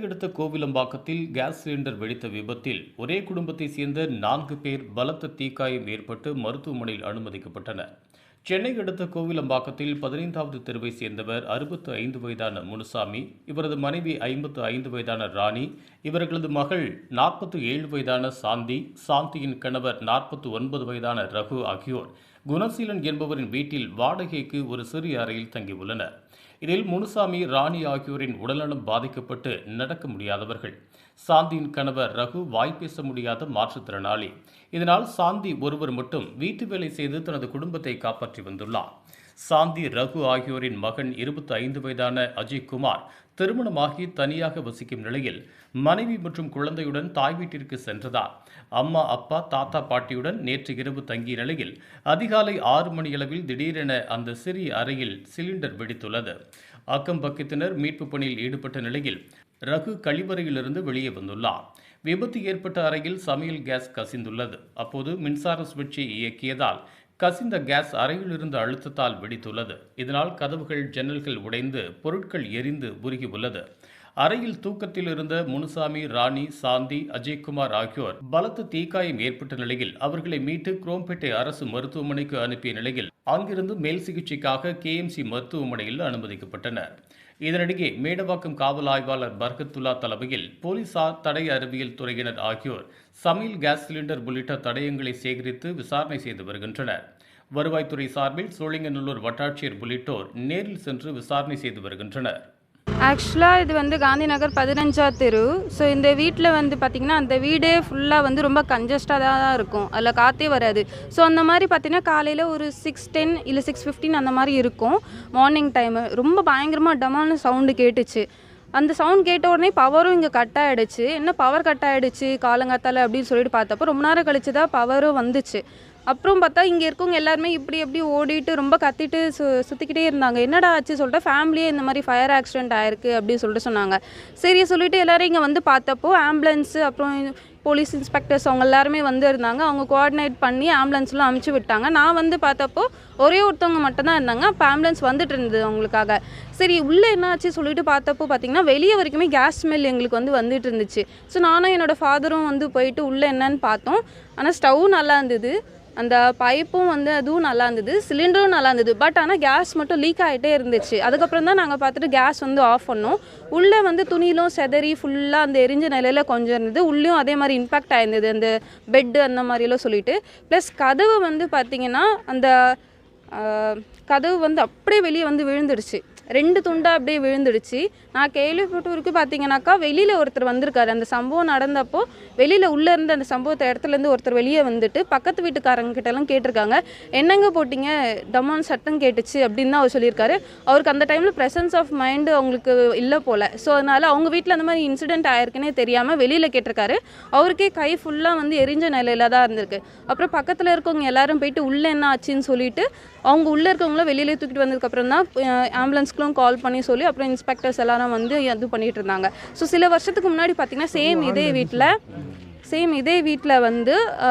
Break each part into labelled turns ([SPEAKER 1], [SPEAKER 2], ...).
[SPEAKER 1] அடுத்த கோவிலம்பாக்கத்தில் gas cylinder வெடித்த விபத்தில் ஒரே குடும்பத்தைச் சேர்ந்த 4 பேர் பலத்த தீக்காயம் ஏற்பட்டு மருத்துவமனையில் அனுமதிக்கப்பட்டனர். சென்னை அடுத்த கோவிலம்பாக்கத்தில் 15வது தெருவைச் சேர்ந்தவர் 65 வயதான முனுசாமி, இவரது மனைவி 55 வயதான ராணி, இவர்களது மகள் 47 வயதான சாந்தி, சாந்தியின் கணவர் 49 வயதான ரகு ஆகியோர் குணசீலன் என்பவரின் வீட்டில் வாடகைக்கு ஒரு சிறிய அறையில் தங்கியுள்ளனர். இதில் முனுசாமி, ராணி ஆகியோரின் உடல்நலம் பாதிக்கப்பட்டு நடக்க முடியாதவர்கள். சாந்தியின் கணவர் ரகு வாய்ப்பேச முடியாத மாற்றுத்திறனாளி. இதனால் சாந்தி ஒருவர் மட்டும் வீட்டு வேலை செய்து தனது குடும்பத்தை காப்பாற்றி வந்துள்ளார். சாந்தி, ரகு ஆகியோரின் மகன் 25 வயதான அஜய்குமார் திருமணமாகி தனியாக வசிக்கும் நிலையில் மனைவி மற்றும் குழந்தையுடன் தாய் வீட்டிற்கு சென்றதால் அம்மா, அப்பா, தாத்தா, பாட்டியுடன் நேற்று இரவு தங்கிய நிலையில் அதிகாலை 6 மணியளவில் திடீரென அந்த சிறிய அறையில் சிலிண்டர் வெடித்துள்ளது. அக்கம் பக்கத்தினர் மீட்பு பணியில் ஈடுபட்ட நிலையில் ரகு கழிவறையிலிருந்து வெளியே வந்துள்ளார். விபத்து ஏற்பட்ட அறையில் சமையல் கேஸ் கசிந்துள்ளது. அப்போது மின்சார சுவிட்சை இயக்கியதால் கசிந்த கேஸ் அறையில் இருந்த அழுத்தத்தால் வெடித்துள்ளது. இதனால் கதவுகள், ஜன்னல்கள் உடைந்து பொருட்கள் எரிந்து உருகியுள்ளது. அறையில் தூக்கத்தில் இருந்த முனுசாமி, ராணி, சாந்தி, அஜய்குமார் ஆகியோர் பலத்த தீக்காயம் ஏற்பட்ட நிலையில் அவர்களை மீட்டு குரோம்பேட்டை அரசு மருத்துவமனைக்கு அனுப்பிய நிலையில் அங்கிருந்து மேல் சிகிச்சைக்காக KMC மருத்துவமனையில் அனுமதிக்கப்பட்டனர். இதனிடையே மேடவாக்கம் காவல் ஆய்வாளர் பர்கத்துல்லா தலைமையில் போலீசார், தடய அறிவியல் துறையினர் ஆகியோர் சமையல் கேஸ் சிலிண்டர் உள்ளிட்ட தடயங்களை சேகரித்து விசாரணை செய்து வருகின்றனர். வருவாய்த்துறை சார்பில் சோழிங்கநல்லூர் வட்டாட்சியர் உள்ளிட்டோர் நேரில் சென்று விசாரணை செய்து வருகின்றனர்.
[SPEAKER 2] ஆக்சுவலாக இது காந்தி நகர் 15வது தெரு. ஸோ இந்த வீட்டில் பார்த்திங்கன்னா அந்த வீடே ஃபுல்லாக ரொம்ப கன்ஜஸ்டாக தான் இருக்கும். அதில் காற்றே வராது. ஸோ அந்த மாதிரி பார்த்திங்கன்னா காலையில் ஒரு 6:10 இல்லை 6:15 அந்த மாதிரி இருக்கும். மார்னிங் டைமு ரொம்ப பயங்கரமாக டமான சவுண்டு கேட்டுச்சு. அந்த சவுண்ட் கேட்ட உடனே பவரும் இங்கே கட் ஆகிடுச்சு. என்ன பவர் கட் ஆகிடுச்சு காலங்காத்தால் அப்படின்னு சொல்லிட்டு பார்த்தப்போ ரொம்ப நேரம் கழிச்சு தான் பவரும் வந்துச்சு. அப்புறம் பார்த்தா இங்கே இருக்கவங்க எல்லாருமே இப்படி எப்படி ஓடிட்டு ரொம்ப கத்திட்டு சுற்றிக்கிட்டே இருந்தாங்க. என்னடா ஆச்சு சொல்லிட்டு ஃபேமிலியே இந்த மாதிரி ஃபயர் ஆக்சிடென்ட் ஆயிருக்கு அப்படின்னு சொல்லிட்டு சொன்னாங்க. சரி சொல்லிட்டு எல்லோரும் இங்கே பார்த்தப்போ ஆம்புலன்ஸு, அப்புறம் போலீஸ் இன்ஸ்பெக்டர்ஸ் அவங்க எல்லாருமே இருந்தாங்க. அவங்க கோஆர்டினேட் பண்ணி ஆம்புலன்ஸ்லாம் அமுச்சு விட்டாங்க. நான் பார்த்தப்போ ஒரே ஒருத்தவங்க மட்டும்தான் இருந்தாங்க. அப்போ ஆம்புலன்ஸ் வந்துட்டு இருந்தது அவங்களுக்காக. சரி உள்ளே என்ன ஆச்சு சொல்லிட்டு பார்த்தப்போ பார்த்திங்கன்னா வெளியே வரைக்குமே கேஸ் ஸ்மெல் எங்களுக்கு வந்துட்டு இருந்துச்சு. ஸோ நானும் என்னோடய ஃபாதரும் போயிட்டு உள்ளே என்னன்னு பார்த்தோம். ஆனால் ஸ்டவ் நல்லா இருந்தது, அந்த பைப்பும் அதுவும் நல்லா இருந்தது, சிலிண்டரும் நல்லா இருந்தது. பட் ஆனால் கேஸ் மட்டும் லீக் ஆகிட்டே இருந்துச்சு. அதுக்கப்புறம் தான் நாங்கள் பார்த்துட்டு கேஸ் ஆஃப் பண்ணோம். உள்ளே துணியிலும் செதறி ஃபுல்லாக அந்த எரிஞ்ச நிலையில் கொஞ்சம் இருந்தது. உள்ளேயும் அதே மாதிரி இம்பேக்ட் ஆயிருந்தது, அந்த பெட்டு அந்த மாதிரியெல்லாம் சொல்லிட்டு. ப்ளஸ் கதவு பார்த்திங்கன்னா அந்த கதவு அப்படியே வெளியே விழுந்துடுச்சு. 2 துண்டாக அப்படியே விழுந்துடுச்சு. நான் கேள்விப்பட்ட வரைக்கும் பார்த்தீங்கன்னாக்கா வெளியில் ஒருத்தர் வந்திருக்காரு. அந்த சம்பவம் நடந்தப்போ வெளியில் உள்ளே இருந்து அந்த சம்பவத்தை இடத்துலேருந்து ஒருத்தர் வெளியே வந்துட்டு பக்கத்து வீட்டுக்காரங்க கிட்டலாம் கேட்டிருக்காங்க, என்னங்க போட்டிங்க, டமான் சட்டம் கேட்டுச்சு அப்படின்னு தான் அவர் சொல்லியிருக்காரு. அவருக்கு அந்த டைமில் ப்ரெசன்ஸ் ஆஃப் மைண்டு அவங்களுக்கு இல்லை போல். ஸோ அதனால் அவங்க வீட்டில் அந்த மாதிரி இன்சிடென்ட் ஆயிருக்குன்னே தெரியாமல் வெளியில் கேட்டிருக்காரு. அவருக்கே கை ஃபுல்லாக எரிஞ்ச நிலையில் தான் இருந்திருக்கு. அப்புறம் பக்கத்தில் இருக்கவங்க எல்லாரும் போயிட்டு உள்ளே என்ன ஆச்சுன்னு சொல்லிட்டு அவங்க உள்ளே இருக்கவங்களும் வெளியிலே தூக்கிட்டு வந்ததுக்கப்புறம் தான் ஆம்புலன்ஸ்க்குலாம் கால் பண்ணி சொல்லி அப்புறம் இன்ஸ்பெக்டர்ஸ் எல்லாரும் இது பண்ணிட்டு இருந்தாங்க. ஸோ சில வருஷத்துக்கு முன்னாடி பார்த்தீங்கன்னா சேம் இதே வீட்டில்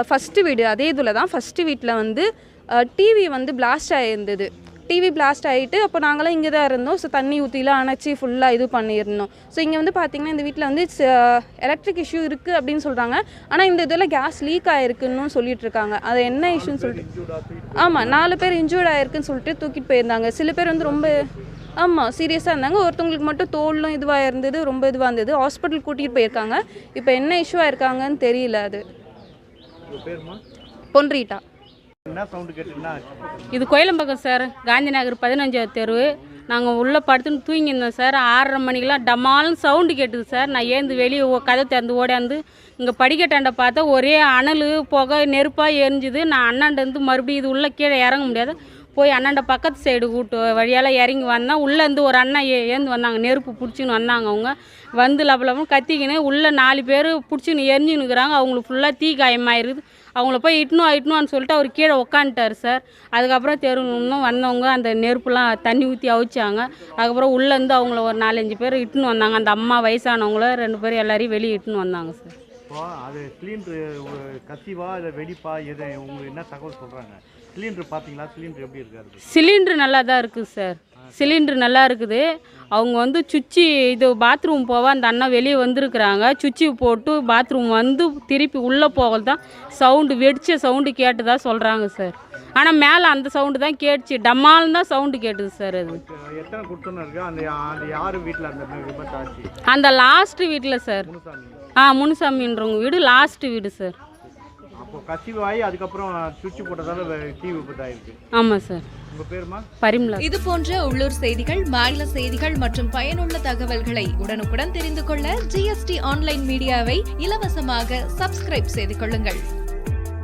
[SPEAKER 2] ஃபஸ்ட்டு வீடு அதே இதில் தான் ஃபஸ்ட்டு வீட்டில் டிவி பிளாஸ்ட் ஆகியிருந்தது. டிவி பிளாஸ்ட் ஆகிட்டு அப்போ நாங்களாம் இங்கே தான் இருந்தோம். ஸோ தண்ணி ஊற்றிலாம் அணைச்சி ஃபுல்லாக இது பண்ணியிருந்தோம். ஸோ இங்கே பார்த்திங்கன்னா இந்த வீட்டில் எலக்ட்ரிக் இஷ்யூ இருக்குது அப்படின்னு சொல்கிறாங்க. ஆனால் இந்த இதில் கேஸ் லீக் ஆகிருக்குன்னு சொல்லிட்டு இருக்காங்க. அது என்ன இஷ்யூன்னு சொல்லிட்டு, ஆமாம் 4 பேர் இன்ஜூர்ட் ஆகிருக்குன்னு சொல்லிட்டு தூக்கிட்டு போயிருந்தாங்க. சில பேர் ரொம்ப சீரியஸாக இருந்தாங்க. ஒருத்தவங்களுக்கு மட்டும் தோலும் இதுவாக இருந்தது, ரொம்ப இதுவாக இருந்தது. ஹாஸ்பிட்டல் கூட்டிகிட்டு போயிருக்காங்க. இப்போ என்ன இஷ்யூ ஆயிருக்காங்கன்னு தெரியல. அது பொன்ரீட்டா.
[SPEAKER 3] இது கோயிலம்பாக்கம் சார், காந்தி நகர் 15வது தெரு. நாங்கள் உள்ளே படுத்துன்னு தூங்கியிருந்தோம் சார். 6:30 மணிக்கெலாம் டமால்னு சவுண்டு கேட்டுது சார். நான் ஏந்து வெளியே கதை திறந்து ஓடியாந்து இங்கே படிக்கட்டாண்ட பார்த்தா ஒரே அனல், புகை, நெருப்பாக எரிஞ்சுது. நான் அண்ணாண்டந்து மறுபடியும் இது உள்ளே கீழே இறங்க முடியாது, போய் அண்ணாண்ட பக்கத்து சைடு கூட்டு வழியால் இறங்கி வந்தேன். உள்ளேருந்து ஒரு அண்ணா ஏந்து வந்தாங்க, நெருப்பு பிடிச்சின்னு வந்தாங்க. அவங்க லபலபன்னு கத்திக்கின்னு உள்ளே 4 பேர் பிடிச்சின்னு எரிஞ்சுன்னு இருக்கிறாங்க. அவங்களுக்கு ஃபுல்லாக தீ காயமாயிருக்குது. அவங்கள போய் இட்டுணும்னு சொல்லிட்டு அவர் கீழே உக்காந்துட்டார் சார். அதுக்கப்புறம் இன்னும் வந்தவங்க அந்த நெருப்புலாம் தண்ணி ஊற்றி அவிச்சாங்க. அதுக்கப்புறம் உள்ளேருந்து அவங்கள ஒரு 4-5 பேர் இட்டுன்னு வந்தாங்க. அந்த அம்மா, வயசானவங்கள 2 பேர் எல்லாரையும் வெளியே இட்டுன்னு வந்தாங்க சார்.
[SPEAKER 4] இப்போ அது சிலிண்டரு கசிவா இல்லை வெடிப்பா எது உங்களுக்கு என்ன தகவல் சொல்கிறாங்க? சிலிண்டர் பார்த்தீங்களா? சிலிண்டர் எப்படி இருக்காது?
[SPEAKER 3] சிலிண்ட்ரு நல்லா தான் இருக்குது சார். சிலிண்ட்ரு நல்லா இருக்குது. அவங்க வந்து சுவிட்சு இது பாத்ரூம் போக அந்த அண்ணா வெளியே வந்திருக்குறாங்க. சுவிட்சு போட்டு பாத்ரூம் வந்து திருப்பி உள்ளே போக தான் சவுண்டு வெடிச்ச சவுண்டு கேட்டுதா சொல்கிறாங்க சார். ஆனால் மேலே அந்த சவுண்டு தான் கேட்டுச்சு, டம்மால்னு தான் சவுண்டு கேட்டுது சார். அது
[SPEAKER 4] எத்தனை குடுத்தனம் இருக்கு? அந்த யார் வீட்டில் அந்த விபத்து ஆச்சு?
[SPEAKER 3] அந்த லாஸ்ட்டு வீட்டில் சார்.
[SPEAKER 4] முனுசாமி.
[SPEAKER 3] முனுசாமின்றவங்க வீடு லாஸ்ட்டு வீடு சார்.
[SPEAKER 4] அப்போ கசிவாகி அதுக்கப்புறம் சுவிட்சு போட்டதால தீ விபத்து ஆயிருக்கு.
[SPEAKER 3] ஆமாம் சார்.
[SPEAKER 4] உங்கள் பேருமா?
[SPEAKER 3] பரிமளா.
[SPEAKER 5] இது போன்ற உள்ளூர் செய்திகள், மாநில செய்திகள் மற்றும் பயனுள்ள தகவல்களை உடனுக்குடன் தெரிந்து கொள்ள GST ஆன்லைன் மீடியாவை இலவசமாக சப்ஸ்கிரைப் செய்து கொள்ளுங்கள்.